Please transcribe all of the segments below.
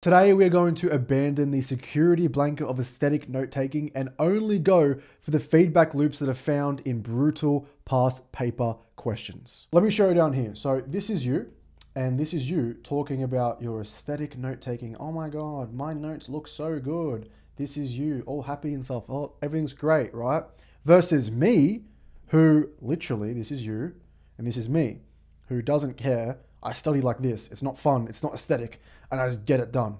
Today, we're going to abandon the security blanket of aesthetic note-taking and only go for the feedback loops that are found in brutal past paper questions. Let me show you down here. So this is you, and this is you talking about your aesthetic note-taking. Oh my God, my notes look so good. This is you, all happy and stuff. Oh, everything's great, right? Versus me, who literally, this is you, and this is me, who doesn't care. I study like this. It's not fun. It's not aesthetic. And I just get it done.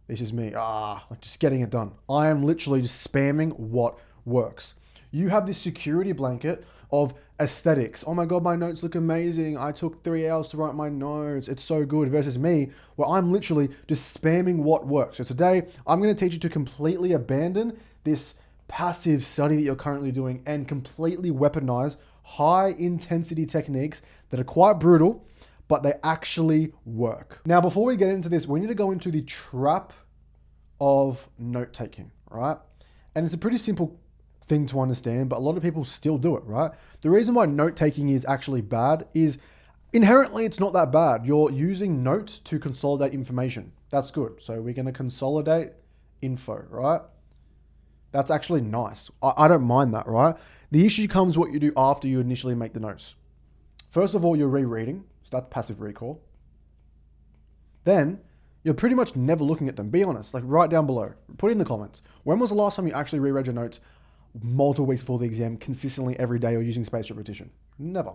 This is me. Like just getting it done. I am literally just spamming what works. You have this security blanket of aesthetics. Oh my God, my notes look amazing. I took 3 hours to write my notes. It's so good. Versus me, where I'm literally just spamming what works. So today, I'm going to teach you to completely abandon this passive study that you're currently doing and completely weaponize high intensity techniques that are quite brutal, but they actually work. Now, before we get into this, we need to go into the trap of note-taking, right? And it's a pretty simple thing to understand, but a lot of people still do it, right? The reason why note-taking is actually bad is inherently it's not that bad. You're using notes to consolidate information. That's good. So we're going to consolidate info, right? That's actually nice. I don't mind that, right? The issue comes what you do after you initially make the notes. First of all, you're rereading. So that's passive recall. Then you're pretty much never looking at them. Be honest, like write down below, put in the comments. When was the last time you actually reread your notes multiple weeks before the exam consistently every day or using spaced repetition? Never.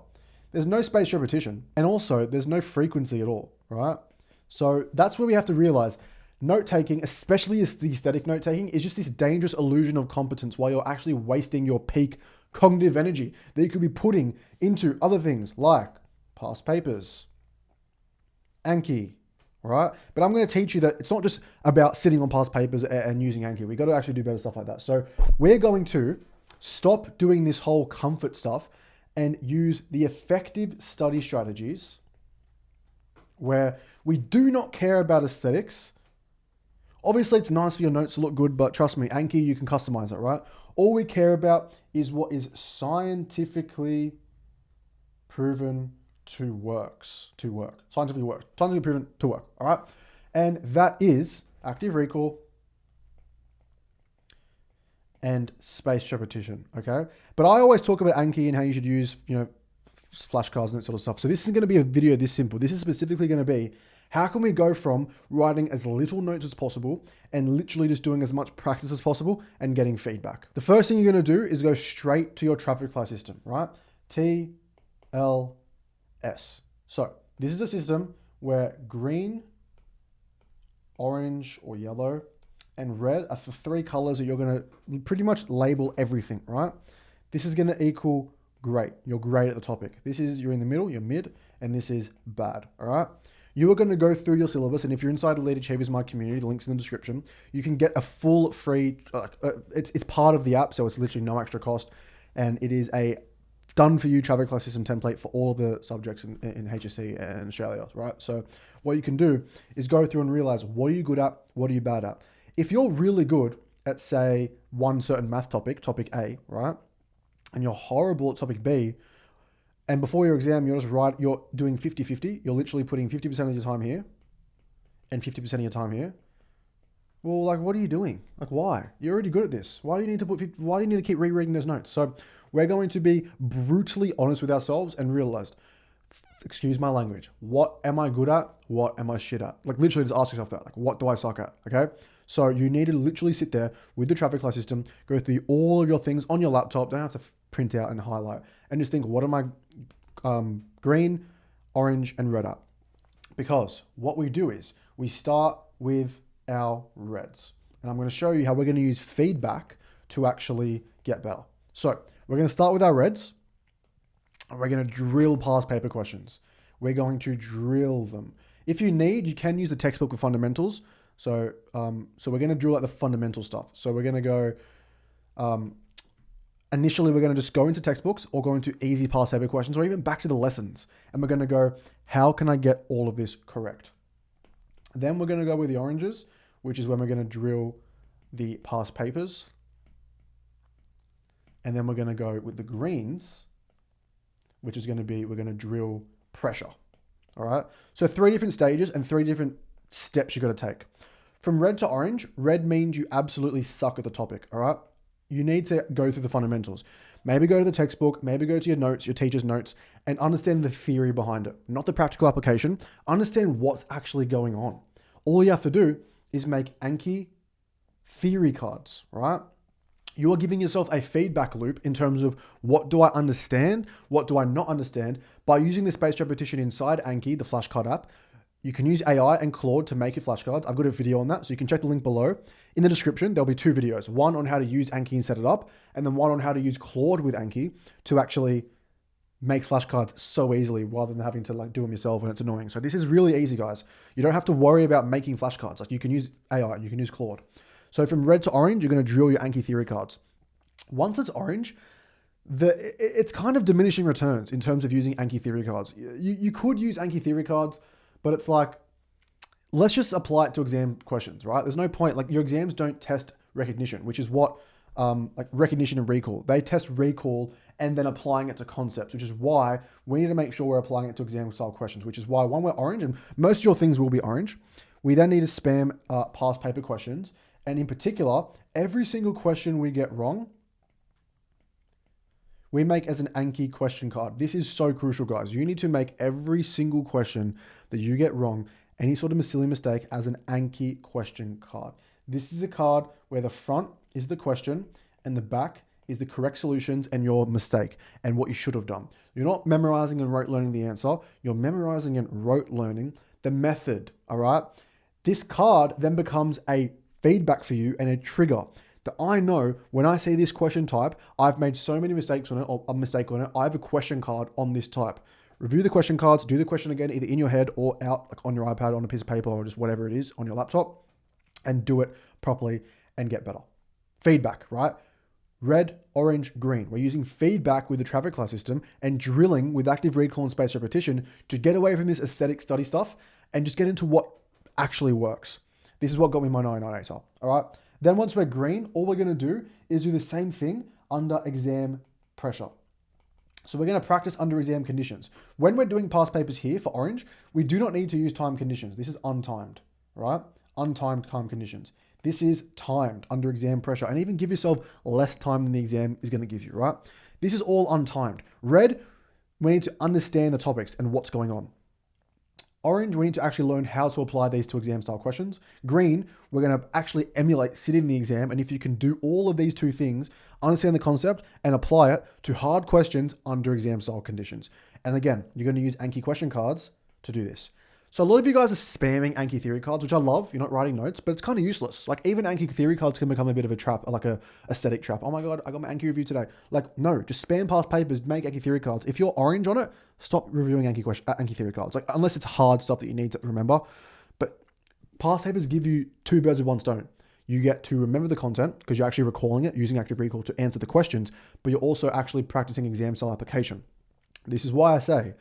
There's no spaced repetition. And also there's no frequency at all, right? So that's where we have to realize note taking, especially the aesthetic note taking, is just this dangerous illusion of competence while you're actually wasting your peak cognitive energy that you could be putting into other things like past papers, Anki, right? But I'm going to teach you that it's not just about sitting on past papers and using Anki. We got to actually do better stuff like that. So we're going to stop doing this whole comfort stuff and use the effective study strategies where we do not care about aesthetics. Obviously, it's nice for your notes to look good, but trust me, Anki, you can customize it, right? All we care about is what is scientifically proven to work. Scientifically proven to work, all right? And that is active recall and spaced repetition, okay? But I always talk about Anki and how you should use, flashcards and that sort of stuff. So this isn't going to be a video this simple. This is specifically going to be how can we go from writing as little notes as possible and literally just doing as much practice as possible and getting feedback. The first thing you're going to do is go straight to your traffic light system, right? TLS. So this is a system where green, orange or yellow, and red are the 3 colors that you're going to pretty much label everything, right? This is going to equal great. You're great at the topic. This is, you're in the middle, you're mid, and this is bad, all right? You are going to go through your syllabus, and if you're inside Elite Achievers My Community, the link's in the description, you can get a full free, it's part of the app, so it's literally no extra cost, and it is a done for you traffic light system template for all of the subjects in HSC and Australia, right? So what you can do is go through and realize what are you good at, what are you bad at. If you're really good at, say, one certain math topic, topic A, right? And you're horrible at topic B, and before your exam, you're doing 50-50. You're literally putting 50% of your time here and 50% of your time here. Well, like, what are you doing? Like, why? You're already good at this. Why do you need to keep rereading those notes? So we're going to be brutally honest with ourselves and realize, excuse my language, what am I good at? What am I shit at? Like, literally just ask yourself that. Like, what do I suck at? Okay. So you need to literally sit there with the traffic light system, go through all of your things on your laptop. Don't have to print out and highlight, and just think, what am I green, orange, and red at? Because what we do is we start with our reds. And I'm going to show you how we're going to use feedback to actually get better. So we're going to start with our reds. And we're going to drill past paper questions. We're going to drill them. If you need, you can use the textbook for fundamentals. So we're going to drill out the fundamental stuff. So we're going to go, initially we're going to just go into textbooks or go into easy past paper questions or even back to the lessons. And we're going to go, how can I get all of this correct? Then we're going to go with the oranges, which is when we're going to drill the past papers. And then we're going to go with the greens, which is going to be, we're going to drill pressure. All right. So 3 different stages and 3 different steps you got to take. From red to orange, red means you absolutely suck at the topic, all right? You need to go through the fundamentals. Maybe go to the textbook, maybe go to your notes, your teacher's notes, and understand the theory behind it, not the practical application. Understand what's actually going on. All you have to do is make Anki theory cards, right? You are giving yourself a feedback loop in terms of what do I understand, what do I not understand. By using the spaced repetition inside Anki, the flashcard app, you can use AI and Claude to make your flashcards. I've got a video on that, so you can check the link below. In the description, there'll be 2 videos. One on how to use Anki and set it up, and then one on how to use Claude with Anki to actually make flashcards so easily rather than having to like do them yourself and it's annoying. So this is really easy, guys. You don't have to worry about making flashcards. Like you can use AI, you can use Claude. So from red to orange, you're going to drill your Anki theory cards. Once it's orange, it's kind of diminishing returns in terms of using Anki theory cards. You could use Anki theory cards, but it's like, let's just apply it to exam questions, right? There's no point, like your exams don't test recognition, which is what, like recognition and recall. They test recall and then applying it to concepts, which is why we need to make sure we're applying it to exam style questions, which is why when we're orange, and most of your things will be orange, we then need to spam past paper questions. And in particular, every single question we get wrong, we make as an Anki question card. This is so crucial, guys. You need to make every single question that you get wrong, any sort of silly mistake, as an Anki question card. This is a card where the front is the question and the back is the correct solutions and your mistake and what you should have done. You're not memorizing and rote learning the answer. You're memorizing and rote learning the method, all right? This card then becomes a feedback for you and a trigger that I know when I see this question type, I've made so many mistakes on it or a mistake on it. I have a question card on this type. Review the question cards, do the question again, either in your head or out like on your iPad, on a piece of paper, or just whatever it is on your laptop, and do it properly and get better. Feedback, right? Red, orange, green. We're using feedback with the traffic class system and drilling with active recall and spaced repetition to get away from this aesthetic study stuff and just get into what actually works. This is what got me my 99 ATAR, all right? Then once we're green, all we're gonna do is do the same thing under exam pressure. So we're gonna practice under exam conditions. When we're doing past papers here for orange, we do not need to use time conditions. This is untimed, right? Untimed time conditions. This is timed under exam pressure, and even give yourself less time than the exam is gonna give you, right? This is all untimed. Red, we need to understand the topics and what's going on. Orange, we need to actually learn how to apply these to exam style questions. Green, we're going to actually emulate, sit in the exam. And if you can do all of these 2 things, understand the concept and apply it to hard questions under exam style conditions. And again, you're going to use Anki question cards to do this. So a lot of you guys are spamming Anki theory cards, which I love. You're not writing notes, but it's kind of useless. Like even Anki theory cards can become a bit of a trap, like a aesthetic trap. Oh my God, I got my Anki review today. Like no, just spam past papers, make Anki theory cards. If you're orange on it, stop reviewing Anki theory cards. Like unless it's hard stuff that you need to remember. But past papers give you 2 birds with 1 stone. You get to remember the content because you're actually recalling it, using active recall to answer the questions, but you're also actually practicing exam style application. This is why I say,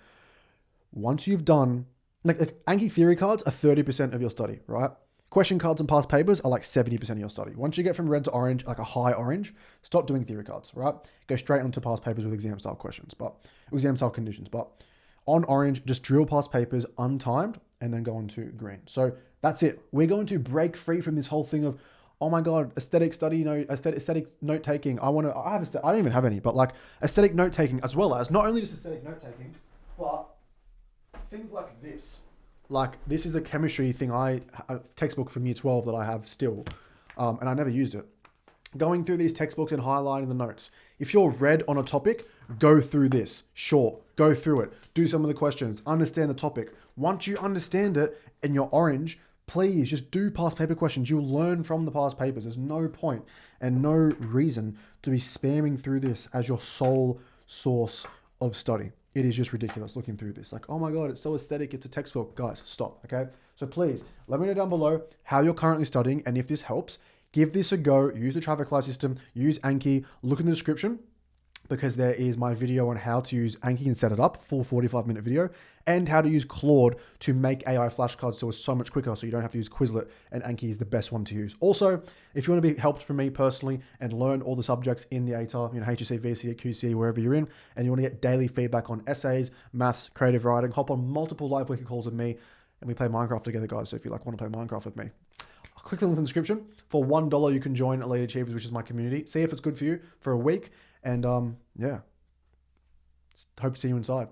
once you've done like Anki theory cards are 30% of your study, right? Question cards and past papers are like 70% of your study. Once you get from red to orange, like a high orange, stop doing theory cards, right? Go straight onto past papers with exam style questions, but exam style conditions. But on orange, just drill past papers untimed and then go on to green. So that's it. We're going to break free from this whole thing of, oh my God, aesthetic study, aesthetic note taking. I don't even have any, but like aesthetic note taking as well as not only just aesthetic note taking, but things like this. Like this is a chemistry thing, a textbook from year 12 that I have still, and I never used it. Going through these textbooks and highlighting the notes. If you're red on a topic, go through this. Sure, go through it. Do some of the questions. Understand the topic. Once you understand it and you're orange, please just do past paper questions. You'll learn from the past papers. There's no point and no reason to be spamming through this as your sole source of study. It is just ridiculous looking through this. Like, oh my God, it's so aesthetic. It's a textbook. Guys, stop, okay? So please, let me know down below how you're currently studying. And if this helps, give this a go. Use the traffic light system. Use Anki. Look in the description because there is my video on how to use Anki and set it up, full 45-minute video, and how to use Claude to make AI flashcards so it's so much quicker so you don't have to use Quizlet, and Anki is the best one to use. Also, if you want to be helped from me personally and learn all the subjects in the ATAR, HSC, VC, QC, wherever you're in, and you want to get daily feedback on essays, maths, creative writing, hop on multiple live weekly calls with me. and we play Minecraft together, guys. So if you like want to play Minecraft with me, click the link in the description. For $1, you can join Elite Achievers, which is my community. See if it's good for you for a week. And yeah, hope to see you inside.